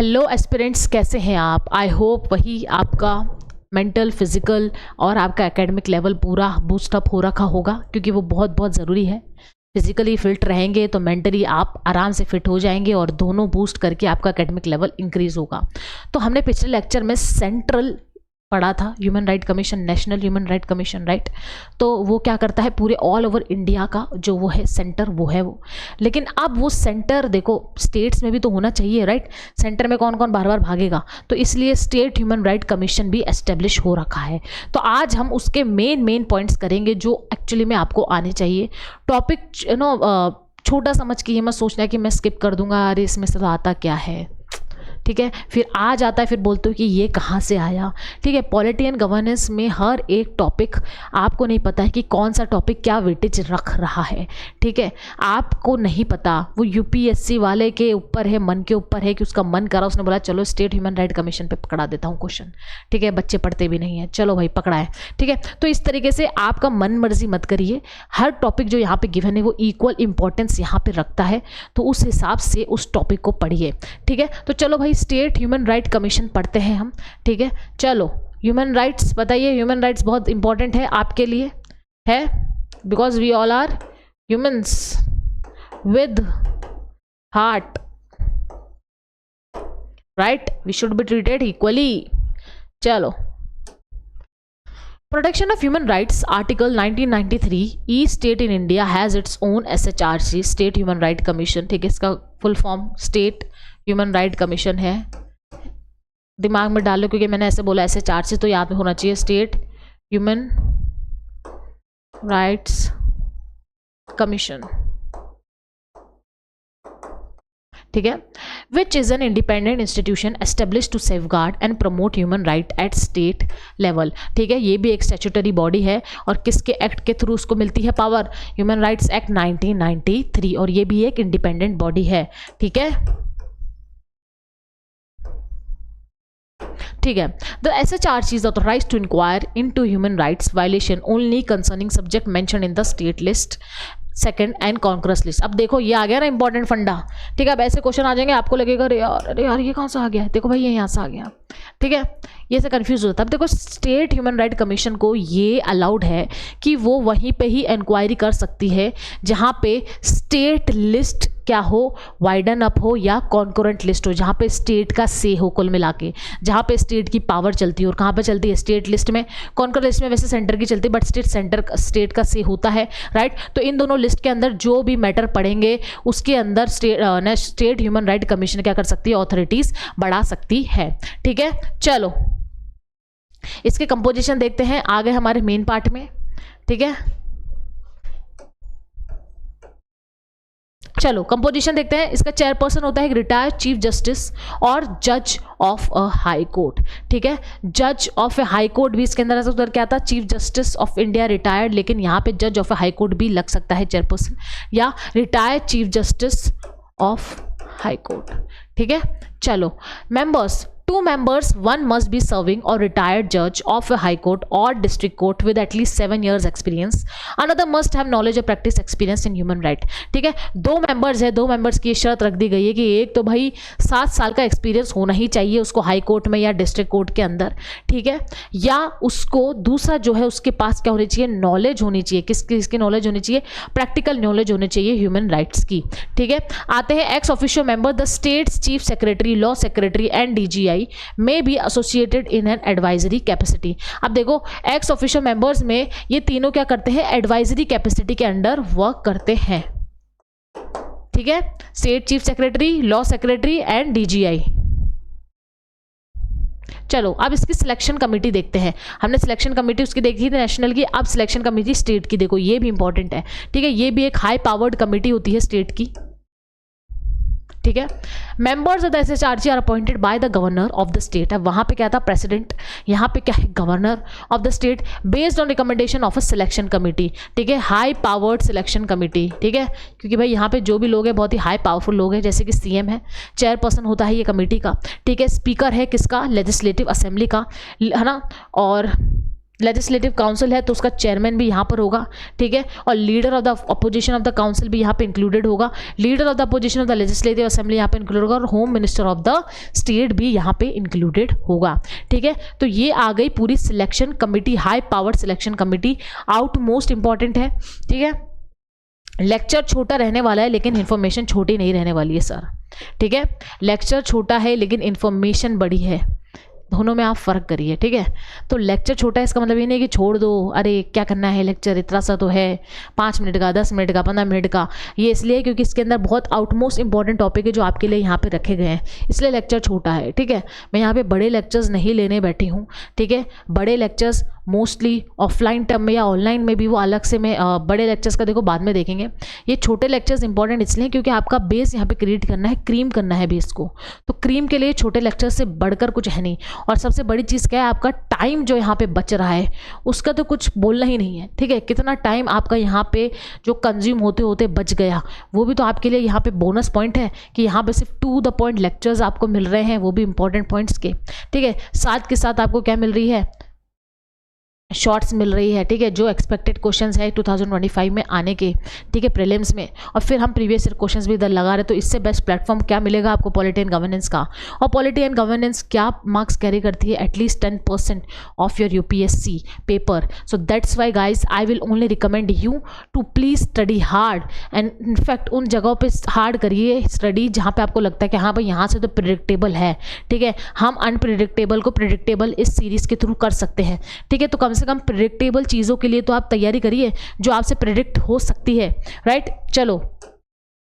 Hello aspirants, कैसे हैं आप? आई होप वही आपका मेंटल, फिजिकल और आपका एकेडमिक लेवल पूरा बूस्टअप हो रखा होगा, क्योंकि वो बहुत बहुत ज़रूरी है। फिजिकली फिट रहेंगे तो मेंटली आप आराम से फिट हो जाएंगे और दोनों बूस्ट करके आपका एकेडमिक लेवल इंक्रीज होगा। तो हमने पिछले लेक्चर में सेंट्रल पढ़ा था, human right commission, national human right commission, right. तो वो क्या करता है, पूरे ऑल ओवर इंडिया का जो वो है सेंटर, वो है वो। लेकिन अब वो सेंटर देखो स्टेट्स में भी तो होना चाहिए, राइट। सेंटर में कौन कौन बार बार भागेगा, तो इसलिए स्टेट ह्यूमन राइट कमीशन भी एस्टेब्लिश हो रखा है। तो आज हम उसके मेन पॉइंट्स करेंगे जो एक्चुअली में आपको आने चाहिए। टॉपिक छोटा समझ के ये मत सोचना कि मैं स्किप कर दूंगा, अरे इसमें से तो आता क्या है, ठीक है। फिर आ जाता है, फिर बोलते हो कि ये कहाँ से आया, ठीक है। पॉलिटी एंड गवर्नेंस में हर एक टॉपिक आपको नहीं पता है कि कौन सा टॉपिक क्या वेटेज रख रहा है, ठीक है। आपको नहीं पता, वो यूपीएससी वाले के ऊपर है, मन के ऊपर है कि उसका मन करा, उसने बोला चलो स्टेट ह्यूमन राइट कमीशन पे पकड़ा देता हूँ क्वेश्चन, ठीक है। बच्चे पढ़ते भी नहीं है, चलो भाई पकड़ा है, ठीक है। तो इस तरीके से आपका मन मर्जी मत करिए। हर टॉपिक जो यहाँ पे गिवन है वो इक्वल इंपॉर्टेंस यहाँ पे रखता है, तो उस हिसाब से उस टॉपिक को पढ़िए, ठीक है। तो चलो भाई स्टेट ह्यूमन राइट कमीशन पढ़ते हैं हम, ठीक है। चलो ह्यूमन राइट्स बताइए, ह्यूमन राइट्स बहुत इंपॉर्टेंट है आपके लिए, है, because we all are humans with heart, right. We should be treated equally. चलो, Protection of Human Rights, Article 1993, each state in India has its own SHRC, State Human Right Commission, ठीक है। इसका full form state human right commission है। दिमाग में डालो, क्योंकि मैंने ऐसे बोला SHRC तो याद में होना चाहिए, स्टेट ह्यूमन राइट्स कमीशन, ठीक है। Which is an independent institution establish to safeguard and promote human right at state level, ठीक है। ये भी एक स्टैट्यूटरी बॉडी है और किसके एक्ट के थ्रू उसको मिलती है पावर, ह्यूमन राइट्स एक्ट 1993, और ये भी एक इंडिपेंडेंट बॉडी है, ठीक है, ठीक है। The SHRC is authorized to inquire into human rights violation only concerning subject mentioned in the state list, second and concurrence list. अब देखो ये आ गया ना इंपॉर्टेंट फंडा, ठीक है। अब ऐसे क्वेश्चन आ जाएंगे, आपको लगेगा अरे यार ये कहाँ से आ गया, देखो भाई ये यहाँ से आ गया, ठीक है। ये से कंफ्यूज होता है। अब देखो स्टेट ह्यूमन राइट कमीशन को ये अलाउड है कि वो वहीं पे ही इंक्वायरी कर सकती है जहाँ पे स्टेट लिस्ट क्या हो, वाइडन अप हो या कॉन्करेंट लिस्ट हो, जहाँ पे स्टेट का से हो, कुल मिला के जहाँ पे स्टेट की पावर चलती है। और कहाँ पे चलती है, स्टेट लिस्ट में। कॉन्करेंट लिस्ट में वैसे सेंटर की चलती है, बट स्टेट का से होता है, राइट। तो इन दोनों लिस्ट के अंदर जो भी मैटर पड़ेंगे उसके अंदर स्टेट ह्यूमन राइट कमीशन क्या कर सकती है, ऑथोरिटीज बढ़ा सकती है, ठीक है। चलो इसके कंपोजिशन देखते हैं, आ गए हमारे मेन पार्ट में, ठीक है। चलो कंपोजिशन देखते हैं। इसका चेयरपर्सन होता है रिटायर्ड चीफ जस्टिस और जज ऑफ अ हाई कोर्ट, ठीक है। जज ऑफ ए हाई कोर्ट भी इसके अंदर आ सकता है, क्या था, chief justice of India retired, लेकिन यहाँ पे जज ऑफ ए हाई कोर्ट भी लग सकता है चेयरपर्सन, या retired chief justice of high court, ठीक है। चलो members, 2 members, one must be serving or retired judge of a high court or district court with at least 7 years experience. Another must have knowledge or practice experience in human right, ठीक है। 2 members है, 2 members की शर्त रख दी गई है कि एक तो भाई 7 साल का एक्सपीरियंस होना ही चाहिए उसको हाई कोर्ट में या डिस्ट्रिक्ट कोर्ट के अंदर, ठीक है। या उसको दूसरा जो है उसके पास क्या होनी चाहिए, नॉलेज होनी चाहिए, किसकी नॉलेज होनी चाहिए, प्रैक्टिकल नॉलेज होनी चाहिए ह्यूमन राइट्स की, ठीक है। आते हैं ex officio member, the states chief secretary, law secretary and DGI may be associated in an advisory capacity। अब देखो एक्स ऑफिशियल मेंबर्स में ये तीनों क्या करते हैं, एडवाइजरी कैपेसिटी के अंडर वर्क करते हैं, ठीक है। State chief secretary, law secretary and DGI। चलो अब इसकी सिलेक्शन कमेटी देखते हैं। हमने सिलेक्शन कमेटी उसकी देखी थी नेशनल की, अब सिलेक्शन कमेटी स्टेट की देखो, ये भी इंपॉर्टेंट है, ठीक है। ये भी एक हाई पावर्ड कमेटी होती है स्टेट की, ठीक है। Members of the SHRC are appointed by the governor of the state. अब वहां पे क्या था, प्रेसिडेंट, यहाँ पे क्या है, governor of the state, based on recommendation of a selection committee, ठीक है। हाई पावर्ड सिलेक्शन कमेटी, ठीक है, क्योंकि भाई यहाँ पे जो भी लोग हैं बहुत ही हाई पावरफुल लोग हैं, जैसे कि CM है, चेयरपर्सन होता है ये कमेटी का, ठीक है। स्पीकर है किसका, लेजिस्लेटिव असेंबली का, है ना, और लेजिस्लेटिव काउंसिल है तो उसका चेयरमैन भी यहाँ पर होगा, ठीक है, और leader of the opposition of the council भी यहाँ पे इंक्लूडेड होगा, leader of the opposition of the legislative assembly यहाँ पे इंक्लूडेड होगा, और home minister of the state भी यहाँ पे इंक्लूडेड होगा, ठीक है। तो ये आ गई पूरी selection committee, high powered selection committee, out most important है, ठीक है। लेक्चर छोटा रहने वाला है लेकिन इन्फॉर्मेशन छोटी नहीं रहने वाली है सर, ठीक है। लेक्चर छोटा है लेकिन इन्फॉर्मेशन बड़ी है, दोनों में आप फ़र्क करिए, ठीक है। तो लेक्चर छोटा है इसका मतलब ये नहीं कि छोड़ दो, अरे क्या करना है लेक्चर, इतना सा तो है, 5 मिनट का, 10 मिनट का, 15 मिनट का। ये इसलिए क्योंकि इसके अंदर बहुत आउटमोस्ट इंपॉर्टेंट टॉपिक है जो आपके लिए यहाँ पे रखे गए हैं, इसलिए लेक्चर छोटा है, ठीक है। मैं यहाँ पे बड़े लेक्चर्स नहीं लेने बैठी हूँ, ठीक है। बड़े लेक्चर्स मोस्टली ऑफलाइन टर्म में या ऑनलाइन में भी वो अलग से मैं बड़े लेक्चर्स का देखो बाद में देखेंगे। ये छोटे लेक्चर्स इंपॉर्टेंट इसलिए क्योंकि आपका बेस यहाँ पे क्रिएट करना है, क्रीम करना है बेस को, तो क्रीम के लिए छोटे लेक्चर्स से बढ़कर कुछ है नहीं। और सबसे बड़ी चीज़ क्या है, आपका टाइम जो यहाँ पे बच रहा है उसका तो कुछ बोलना ही नहीं है, ठीक है। कितना टाइम आपका यहाँ पे जो कंज्यूम होते होते बच गया, वो भी तो आपके लिए यहाँ पे बोनस पॉइंट है कि यहाँ पे सिर्फ टू द पॉइंट लेक्चर्स आपको मिल रहे हैं, वो भी इंपॉर्टेंट पॉइंट्स के, ठीक है। साथ के साथ आपको क्या मिल रही है, शॉर्ट्स मिल रही है, ठीक है, जो एक्सपेक्टेड क्वेश्चंस है 2025 में आने के, ठीक है, प्रीलिम्स में, और फिर हम प्रीवियस ईयर क्वेश्चंस भी इधर लगा रहे। तो इससे बेस्ट प्लेटफॉर्म क्या मिलेगा आपको, पॉलिटी एंड गवर्नेंस का। और पॉलिटी एंड गवर्नेंस क्या मार्क्स कैरी करती है, at least 10% of your UPSC paper. So that's why guys I will only recommend you to please study hard, and in fact उन जगहों पर हार्ड करिए स्टडी जहाँ पर आपको लगता है कि हाँ भाई यहाँ से तो प्रिडिक्टेबल है, ठीक है। हम अनप्रिडिक्टेबल को प्रिडिक्टेबल इस सीरीज के थ्रू कर सकते हैं, ठीक है। तो कम से कम प्रेडिक्टेबल चीज़ों के लिए तो आप तैयारी करिए जो आपसे प्रेडिक्ट हो सकती है, राइट। चलो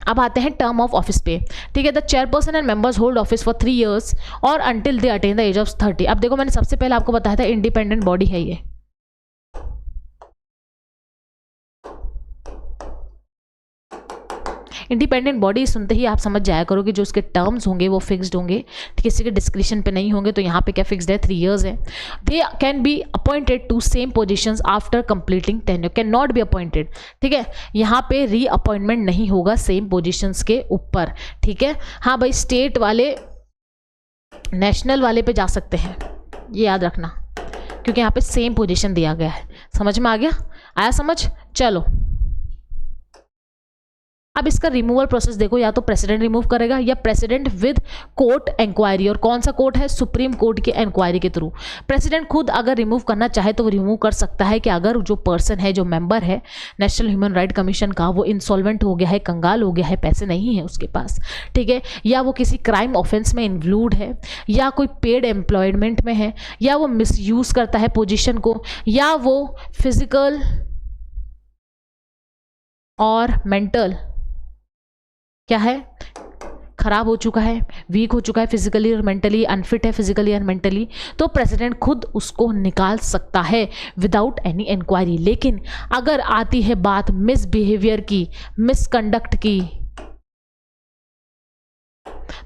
अब आते हैं टर्म ऑफ ऑफिस पे, ठीक है। The chairperson and members hold office for 3 years और until they attain the age of 30। अब देखो मैंने सबसे पहले आपको बताया था इंडिपेंडेंट बॉडी है ये, इंडिपेंडेंट बॉडी सुनते ही आप समझ जाया करो कि जो उसके टर्म्स होंगे वो फिक्स्ड होंगे, किसी के डिस्क्रिप्शन पे नहीं होंगे। तो यहाँ पे क्या फिक्स्ड है, 3 years है। They can be appointed to same positions after completing tenure, can not be appointed, ठीक है। यहाँ पे री अपॉइंटमेंट नहीं होगा सेम पोजीशंस के ऊपर, ठीक है। हाँ भाई स्टेट वाले नेशनल वाले पे जा सकते हैं, ये याद रखना, क्योंकि यहाँ पे सेम पोजीशन दिया गया है। समझ में आ गया, आया समझ। चलो अब इसका रिमूवल प्रोसेस देखो, या तो प्रेसिडेंट रिमूव करेगा या प्रेसिडेंट विद कोर्ट इंक्वायरी, और कौन सा कोर्ट है, सुप्रीम कोर्ट की इंक्वायरी के थ्रू। प्रेसिडेंट खुद अगर रिमूव करना चाहे तो वो रिमूव कर सकता है कि अगर जो पर्सन है, जो मेंबर है नेशनल ह्यूमन राइट कमीशन का, वो इंसॉल्वेंट हो गया है, कंगाल हो गया है, पैसे नहीं है उसके पास, ठीक है, या वो किसी क्राइम ऑफेंस में इंक्लूड है, या कोई पेड एम्प्लॉयमेंट में है, या वो मिसयूज करता है पोजीशन को, या वो फिजिकल और मेंटल क्या है, खराब हो चुका है, वीक हो चुका है फिजिकली और मेंटली, अनफिट है फिजिकली और मेंटली, तो प्रेसिडेंट खुद उसको निकाल सकता है विदाउट एनी इंक्वायरी। लेकिन अगर आती है बात मिसबिहेवियर की, मिसकंडक्ट की,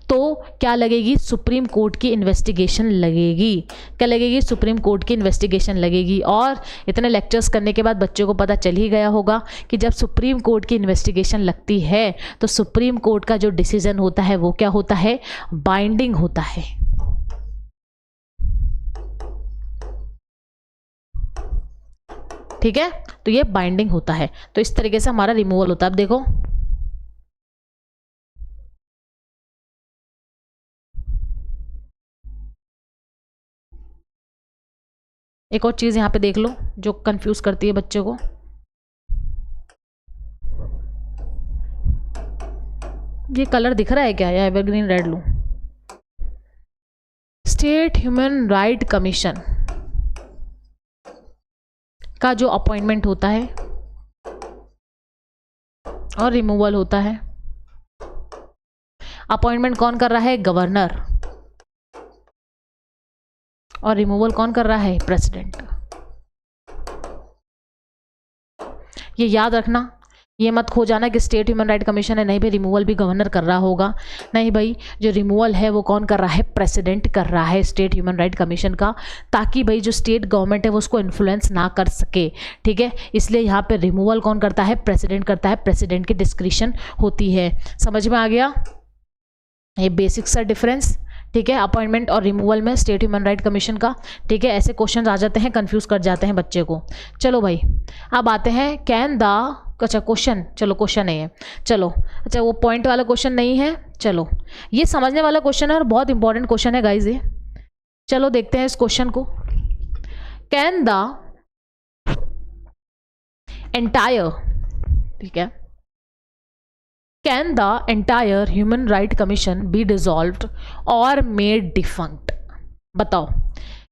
तो क्या लगेगी, सुप्रीम कोर्ट की इन्वेस्टिगेशन लगेगी। क्या लगेगी, सुप्रीम कोर्ट की इन्वेस्टिगेशन लगेगी। और इतने लेक्चर्स करने के बाद बच्चों को पता चल ही गया होगा कि जब सुप्रीम कोर्ट की इन्वेस्टिगेशन लगती है तो सुप्रीम कोर्ट का जो डिसीजन होता है वो क्या होता है, बाइंडिंग होता है। ठीक है, तो ये बाइंडिंग होता है। तो इस तरीके से हमारा रिमूवल होता है। अब देखो एक और चीज़ यहाँ पे देख लो जो कंफ्यूज करती है बच्चों को। ये कलर दिख रहा है क्या, या एवरग्रीन रेड लूं? स्टेट ह्यूमन राइट कमीशन का जो अपॉइंटमेंट होता है और रिमूवल होता है, अपॉइंटमेंट कौन कर रहा है, गवर्नर, और रिमूवल कौन कर रहा है, प्रेसिडेंट। ये याद रखना, ये मत खो जाना कि स्टेट ह्यूमन राइट कमीशन है, नहीं भाई रिमूवल भी गवर्नर कर रहा होगा, नहीं भाई जो रिमूवल है वो कौन कर रहा है, प्रेसिडेंट कर रहा है स्टेट ह्यूमन राइट कमीशन का, ताकि भाई जो स्टेट गवर्नमेंट है वो उसको इन्फ्लुएंस ना कर सके। ठीक है, इसलिए यहाँ पे रिमूवल कौन करता है, प्रेसिडेंट करता है, प्रेसिडेंट की डिस्क्रिशन होती है। समझ में आ गया ये बेसिक सा डिफरेंस। ठीक है, अपॉइंटमेंट और रिमूवल में स्टेट ह्यूमन राइट कमीशन का। ठीक है, ऐसे क्वेश्चन आ जाते हैं, कंफ्यूज कर जाते हैं बच्चे को। चलो भाई, अब आते हैं कैन द, अच्छा क्वेश्चन, चलो क्वेश्चन नहीं है, चलो अच्छा वो पॉइंट वाला क्वेश्चन नहीं है, चलो ये समझने वाला क्वेश्चन है और बहुत इंपॉर्टेंट क्वेश्चन है गाइज ये। चलो देखते हैं इस क्वेश्चन को। कैन द एंटायर, ठीक है, can the entire human right commission be dissolved और मेड डिफंक्ट? बताओ,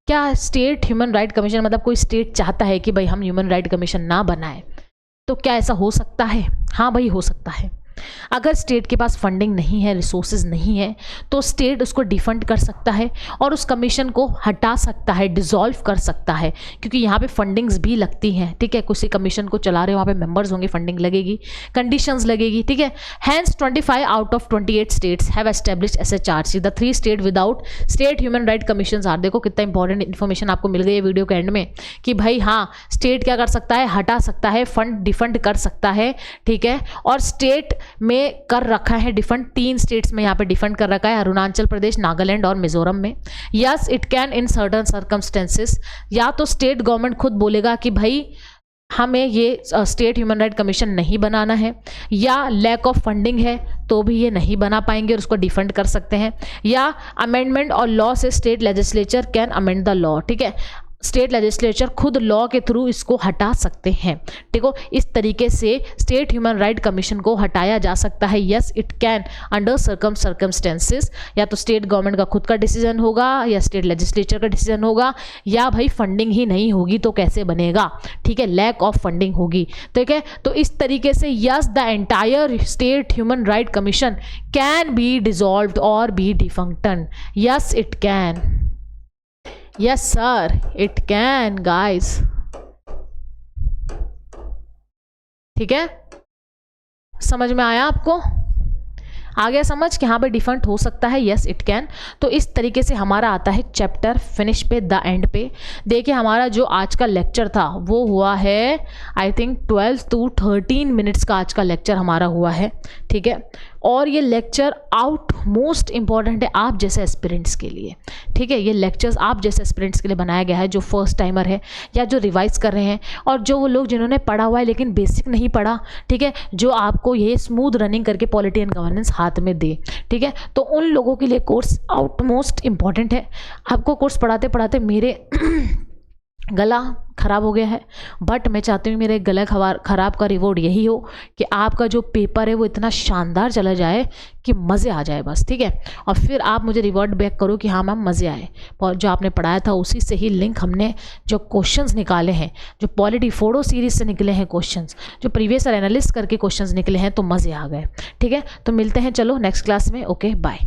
क्या स्टेट ह्यूमन राइट कमीशन, मतलब कोई स्टेट चाहता है कि भाई हम ह्यूमन राइट कमीशन ना बनाए, तो क्या ऐसा हो सकता है? हाँ भाई, हो सकता है। अगर स्टेट के पास फंडिंग नहीं है, रिसोर्सेज नहीं है, तो स्टेट उसको डिफंड कर सकता है और उस कमीशन को हटा सकता है, डिसॉल्व कर सकता है, क्योंकि यहाँ पे फंडिंग्स भी लगती हैं। ठीक है, किसी कमीशन को चला रहे हो, वहाँ पे मेंबर्स होंगे, फंडिंग लगेगी, कंडीशंस लगेगी। ठीक है, hence 25 out of 28 states have established SHRC, the 3 state without state human right commission are. देखो कितना इंपॉर्टेंट इन्फॉर्मेशन आपको मिल गई है वीडियो के एंड में, कि भाई हाँ, स्टेट क्या कर सकता है, हटा सकता है, फंड डिफंड कर सकता है। ठीक है, और स्टेट में कर रखा है डिफंड, 3 स्टेट्स में यहाँ पे डिफंड कर रखा है, अरुणाचल प्रदेश, नागालैंड और मिजोरम में। Yes it can in certain circumstances, या तो स्टेट गवर्नमेंट खुद बोलेगा कि भाई हमें ये स्टेट ह्यूमन राइट कमीशन नहीं बनाना है, या लैक ऑफ फंडिंग है तो भी ये नहीं बना पाएंगे और उसको डिफंड कर सकते हैं, या अमेंडमेंट और लॉ से state legislature can amend the law. ठीक है, स्टेट लेजिस्लेचर खुद लॉ के थ्रू इसको हटा सकते हैं। ठीक है, इस तरीके से स्टेट ह्यूमन राइट कमीशन को हटाया जा सकता है। Yes it can under circumstances, या तो स्टेट गवर्नमेंट का खुद का डिसीजन होगा, या स्टेट लेजिस्लेचर का डिसीजन होगा, या भाई फंडिंग ही नहीं होगी तो कैसे बनेगा। ठीक है, लैक ऑफ फंडिंग होगी। ठीक है, तो इस तरीके से yes the entire state human right commission can be dissolved और be defuncted. Yes it can, yes sir it can guys। ठीक है, समझ में आया आपको? आ गया समझ कि हाँ भाई डिफंक्ट हो सकता है, यस इट कैन। तो इस तरीके से हमारा आता है चैप्टर फिनिश पे, द एंड पे। देखिए हमारा जो आज का लेक्चर था वो हुआ है आई थिंक 12 to 13 मिनट्स का आज का लेक्चर हमारा हुआ है। ठीक है, और ये लेक्चर आउट मोस्ट इम्पॉर्टेंट है आप जैसे एस्पिरेंट्स के लिए। ठीक है, ये लेक्चर्स आप जैसे एस्पिरेंट्स के लिए बनाया गया है, जो फर्स्ट टाइमर है या जो रिवाइज कर रहे हैं, और जो वो लोग जिन्होंने पढ़ा हुआ है लेकिन बेसिक नहीं पढ़ा। ठीक है, जो आपको ये स्मूथ रनिंग करके पॉलिटी एंड गवर्नेंस हाथ में दे। ठीक है, तो उन लोगों के लिए कोर्स आउट मोस्ट इम्पॉर्टेंट है। आपको कोर्स पढ़ाते पढ़ाते मेरे गला ख़राब हो गया है, बट मैं चाहती हूँ मेरे गला ख़राब का रिवॉर्ड यही हो कि आपका जो पेपर है वो इतना शानदार चला जाए कि मज़े आ जाए बस। ठीक है, और फिर आप मुझे रिवॉर्ड बैक करो कि हाँ मैम मज़े आए, और जो आपने पढ़ाया था उसी से ही लिंक हमने जो क्वेश्चंस निकाले हैं, जो पॉलिटी फोड़ो सीरीज से निकले हैं क्वेश्चंस, जो प्रीवियस ईयर एनालिस्ट करके क्वेश्चंस निकले हैं, तो मज़े आ गए। ठीक है, तो मिलते हैं चलो नेक्स्ट क्लास में। Okay bye.